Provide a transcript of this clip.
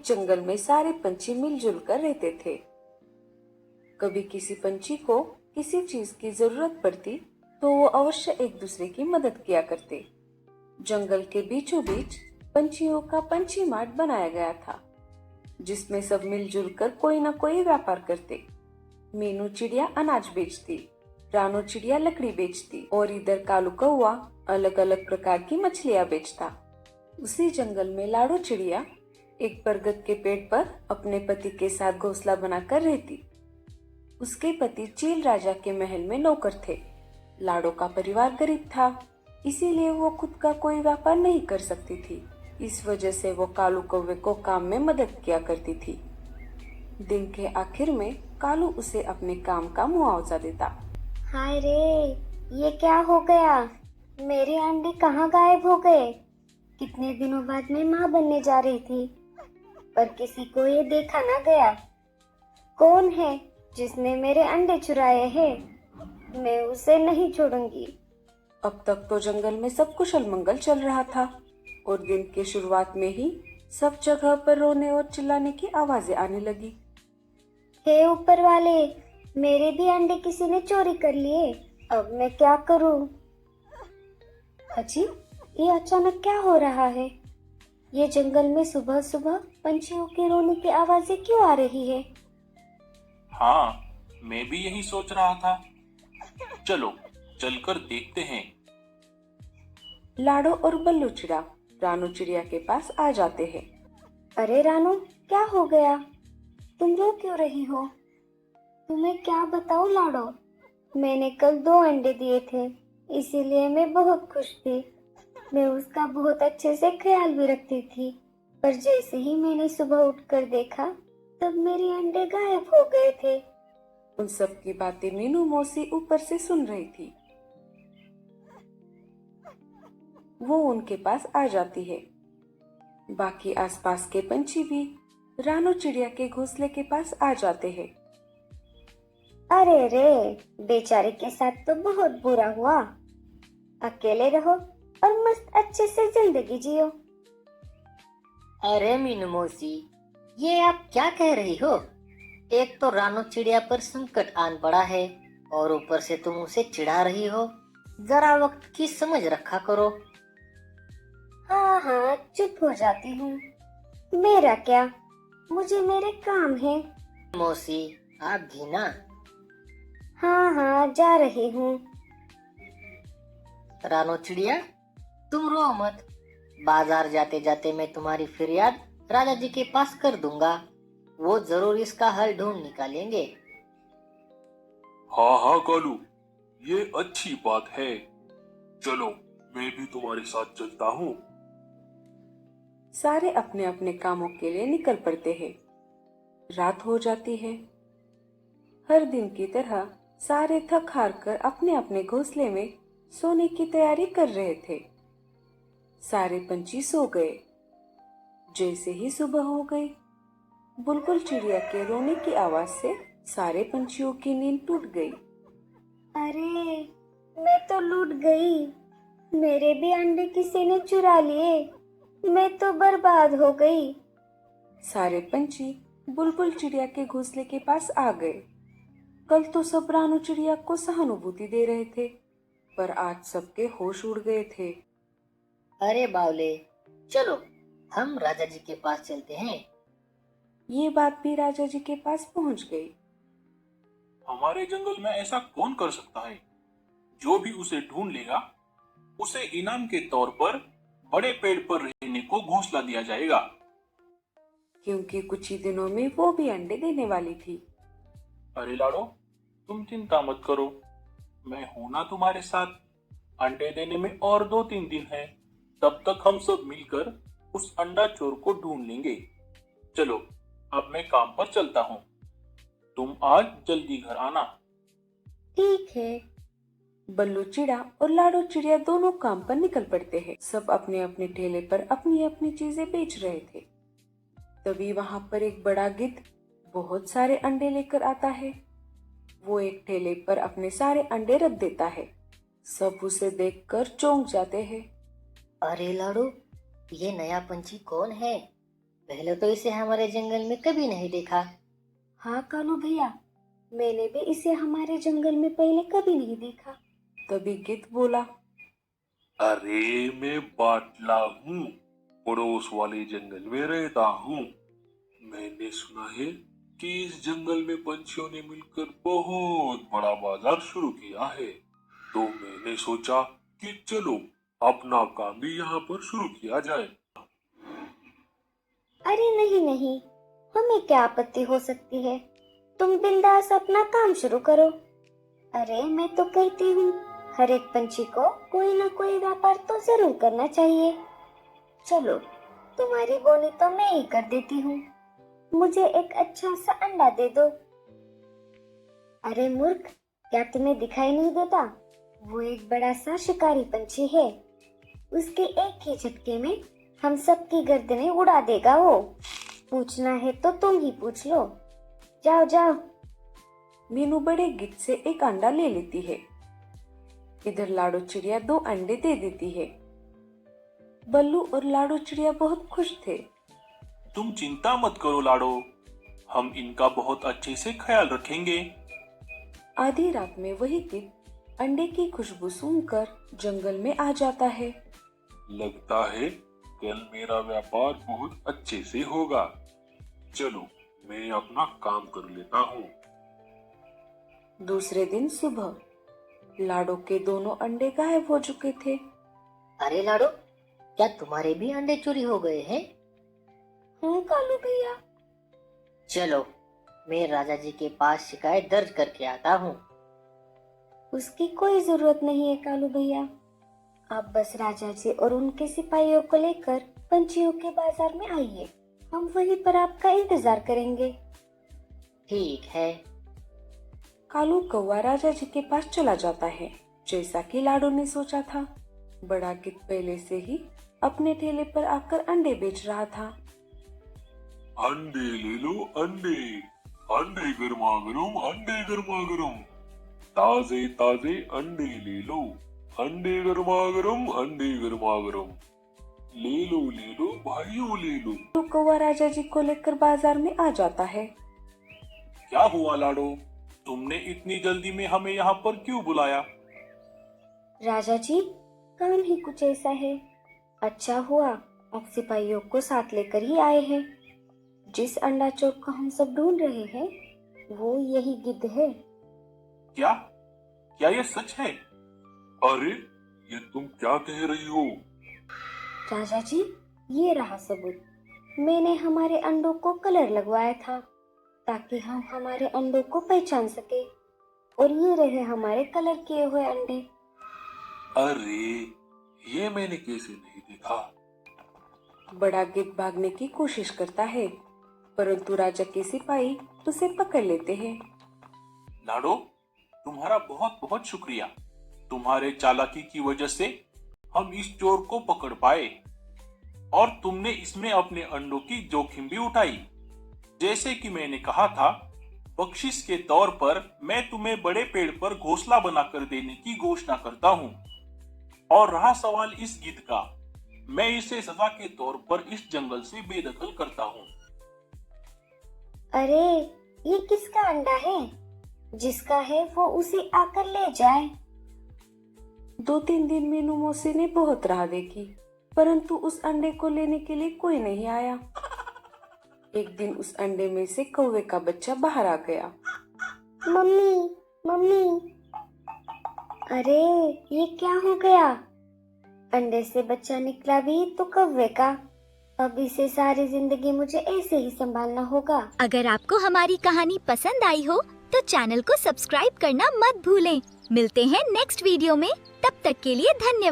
जंगल में सारे पंछी मिलजुल कर रहते थे। कभी किसी पंछी को किसी चीज की जरूरत पड़ती तो वो अवश्य एक दूसरे की मदद किया करते। जंगल के बीचों बीच पंछियों का पंछी मार्ट बनाया गया था, जिसमें सब मिलजुल कर कोई न कोई व्यापार करते। मीनू चिड़िया अनाज बेचती, रानू चिड़िया लकड़ी बेचती और इधर कालू कौवा अलग अलग प्रकार की मछलियाँ बेचता। उसी जंगल में लाडो चिड़िया एक बरगद के पेड़ पर अपने पति के साथ घोंसला बनाकर रहती। उसके पति चील राजा के महल में नौकर थे। लाडो का परिवार गरीब था, इसीलिए वो खुद का कोई व्यापार नहीं कर सकती थी। इस वजह से वो कालू कौवे को काम में मदद किया करती थी। दिन के आखिर में कालू उसे अपने काम का मुआवजा देता। हाय रे, ये क्या हो गया? मेरे अंडे कहाँ गायब हो गए? कितने दिनों बाद मैं माँ बनने जा रही थी, पर किसी को ये देखा ना गया। कौन है जिसने मेरे अंडे चुराए हैं? मैं उसे नहीं छोड़ूंगी। अब तक तो जंगल में सब कुशल मंगल चल रहा था और दिन की शुरुआत में ही सब जगह पर रोने और चिल्लाने की आवाजें आने लगी। हे ऊपर वाले, मेरे भी अंडे किसी ने चोरी कर लिए। अब मैं क्या करूं? अजी, ये अचानक क्या हो रहा है? ये जंगल में सुबह सुबह पंछियों के रोने की आवाजें क्यों आ रही है? हाँ, मैं भी यही सोच रहा था। चलो चलकर देखते हैं। लाडो और बल्लू चिड़ा रानू चिड़िया के पास आ जाते हैं। अरे रानू, क्या हो गया? तुम रो क्यों रही हो? तुम्हें क्या बताऊं लाडो, मैंने कल 2 अंडे दिए थे, इसीलिए मैं बहुत खुश थी। मैं उसका बहुत अच्छे से ख्याल भी रखती थी, पर जैसे ही मैंने सुबह उठकर देखा तब मेरे अंडे गायब हो गए थे। उन सब की बातें मीनू मौसी ऊपर से सुन रही थी। वो उनके पास आ जाती है। बाकी आसपास के पंछी भी रानू चिड़िया के घोंसले के पास आ जाते हैं। अरे रे, बेचारे के साथ तो बहुत बुरा हुआ। अकेले रहो और मस्त अच्छे से जिंदगी जियो। अरे मीनू मौसी, ये आप क्या कह रही हो? एक तो रानू चिड़िया पर संकट आन पड़ा है और ऊपर से तुम उसे चिढ़ा रही हो। जरा वक्त की समझ रखा करो। हाँ हाँ, चुप हो जाती हूँ। मेरा क्या, मुझे मेरे काम है। मौसी, आप भी ना। हाँ हाँ, जा रही हूँ। रानू चिड़िया, तुम रो मत। बाजार जाते जाते मैं तुम्हारी फरियाद राजा जी के पास कर दूंगा। वो जरूर इसका हल ढूंढ निकालेंगे। हाँ हाँ कालू, ये अच्छी बात है। चलो मैं भी तुम्हारे साथ चलता हूँ। सारे अपने अपने कामों के लिए निकल पड़ते हैं। रात हो जाती है। हर दिन की तरह सारे थक हार कर अपने अपने घोंसले में सोने की तैयारी कर रहे थे। सारे पंछी सो गए। जैसे ही सुबह हो गई, बुलबुल चिड़िया के रोने की आवाज से सारे पंछियों की नींद टूट गई। अरे, मैं तो लूट गई। मेरे भी अंडे किसी ने चुरा लिए। मैं तो बर्बाद हो गई। सारे पंछी बुलबुल चिड़िया के घोंसले के पास आ गए। कल तो सब रानू चिड़िया को सहानुभूति दे रहे थे, पर आज सबके होश उड़ गए थे। अरे बावले, चलो हम राजा जी के पास चलते हैं। ये बात भी राजा जी के पास पहुंच गई। हमारे जंगल में ऐसा कौन कर सकता है? जो भी उसे ढूंढ लेगा, उसे इनाम के तौर पर बड़े पेड़ पर रहने को घोंसला दिया जाएगा। क्योंकि कुछ ही दिनों में वो भी अंडे देने वाली थी। अरे लाडो, तुम चिंता मत करो, मैं हूं ना तुम्हारे साथ। अंडे देने में और 2-3 दिन है, तब तक हम सब मिलकर उस अंडा चोर को ढूंढ लेंगे। चलो अब मैं काम पर चलता हूँ। तुम आज जल्दी घर आना। ठीक है। बल्लू चिड़ा और लाडो चिड़िया दोनों काम पर निकल पड़ते हैं। सब अपने अपने ठेले पर अपनी अपनी चीजें बेच रहे थे। तभी वहां पर एक बड़ा गिद्ध बहुत सारे अंडे लेकर आता है। वो एक ठेले पर अपने सारे अंडे रख देता है। सब उसे देखकर चौंक जाते हैं। अरे लाडू, ये नया पंछी कौन है? पहले तो इसे हमारे जंगल में कभी नहीं देखा। हाँ कालू भैया, मैंने भी इसे हमारे जंगल में पहले कभी नहीं देखा। तभी गिद्ध बोला, अरे मैं बाटला हूँ, पड़ोस वाले जंगल में रहता हूँ। मैंने सुना है कि इस जंगल में पंछियों ने मिलकर बहुत बड़ा बाजार शुरू किया है, तो मैंने सोचा कि चलो अपना काम भी यहाँ पर शुरू किया जाए। अरे नहीं नहीं, हमें क्या आपत्ति हो सकती है, तुम बिंदास अपना काम शुरू करो। अरे मैं तो कहती हूँ हर एक पंछी को कोई ना कोई व्यापार तो जरूर करना चाहिए। चलो तुम्हारी बोनी तो मैं ही कर देती हूँ, मुझे एक अच्छा सा अंडा दे दो। अरे मूर्ख, क्या तुम्हें दिखाई नहीं देता? वो एक बड़ा सा शिकारी पंछी है, उसके एक ही झटके में हम सबकी गर्दनें उड़ा देगा वो। पूछना है तो तुम ही पूछ लो, जाओ जाओ। मीनू बड़े गिद्ध से एक अंडा ले लेती है। इधर लाडो चिड़िया 2 अंडे दे देती है। बल्लू और लाडो चिड़िया बहुत खुश थे। तुम चिंता मत करो लाडो, हम इनका बहुत अच्छे से ख्याल रखेंगे। आधी रात में वही गिद्ध अंडे की खुशबू सूंघकर जंगल में आ जाता है। लगता है कल मेरा व्यापार बहुत अच्छे से होगा। चलो मैं अपना काम कर लेता हूँ। दूसरे दिन सुबह लाडो के दोनों अंडे गायब हो चुके थे। अरे लाडो, क्या तुम्हारे भी अंडे चोरी हो गए हैं? हाँ कालू भैया। चलो मैं राजा जी के पास शिकायत दर्ज करके आता हूँ। उसकी कोई जरूरत नहीं है कालू भैया, आप बस राजा जी और उनके सिपाहियों को लेकर पंछियों के बाजार में आइए, हम वहीं पर आपका इंतजार करेंगे। ठीक है। कालू कौवा राजा जी के पास चला जाता है, जैसा कि लाडो ने सोचा था। बड़ा गिद्ध पहले से ही अपने ठेले पर आकर अंडे बेच रहा था। अंडे ले लो अंडे, अंडे गर्मा गरम, अंडे गर्मा गरम, ताजे ताजे अंडे ले लो, अंडे गर्मा गरम, अंडे गर्मा गरम, ले लो भाइयों ले लो। तो कौवा राजा जी को लेकर बाजार में आ जाता है। क्या हुआ लाडो, तुमने इतनी जल्दी में हमें यहाँ पर क्यों बुलाया? राजा जी, काम ही कुछ ऐसा है। अच्छा हुआ आप सिपाहियों को साथ लेकर ही आए हैं। जिस अंडा चोर को हम सब ढूंढ रहे हैं वो यही गिद्ध है। क्या क्या ये सच है? अरे ये तुम क्या कह रही हो? राजा जी, ये रहा सबूत। मैंने हमारे अंडों को कलर लगवाया था ताकि हम हमारे अंडों को पहचान सके, और ये रहे हमारे कलर किए हुए अंडे। अरे ये मैंने कैसे नहीं देखा? बड़ा गिद्ध भागने की कोशिश करता है, परंतु राजा के सिपाही उसे पकड़ लेते हैं। लाडो, तुम्हारा बहुत बहुत शुक्रिया। तुम्हारे चालाकी की वजह से हम इस चोर को पकड़ पाए, और तुमने इसमें अपने अंडों की जोखिम भी उठाई। जैसे कि मैंने कहा था, बख्शिश के तौर पर मैं तुम्हें बड़े पेड़ पर घोंसला बनाकर देने की घोषणा करता हूँ। और रहा सवाल इस गिद्ध का, मैं इसे सजा के तौर पर इस जंगल से बेदखल करता हूँ। अरे ये किसका अंडा है? जिसका है वो उसे आकर ले जाए। 2-3 दिन मीनू मौसी ने बहुत राह देखी, परंतु उस अंडे को लेने के लिए कोई नहीं आया। एक दिन उस अंडे में से कौवे का बच्चा बाहर आ गया। मम्मी मम्मी, अरे ये क्या हो गया? अंडे से बच्चा निकला भी तो कौवे का। अब इसे सारी जिंदगी मुझे ऐसे ही संभालना होगा। अगर आपको हमारी कहानी पसंद आई हो तो चैनल को सब्सक्राइब करना मत भूलें। मिलते हैं नेक्स्ट वीडियो में, तब तक के लिए धन्यवाद।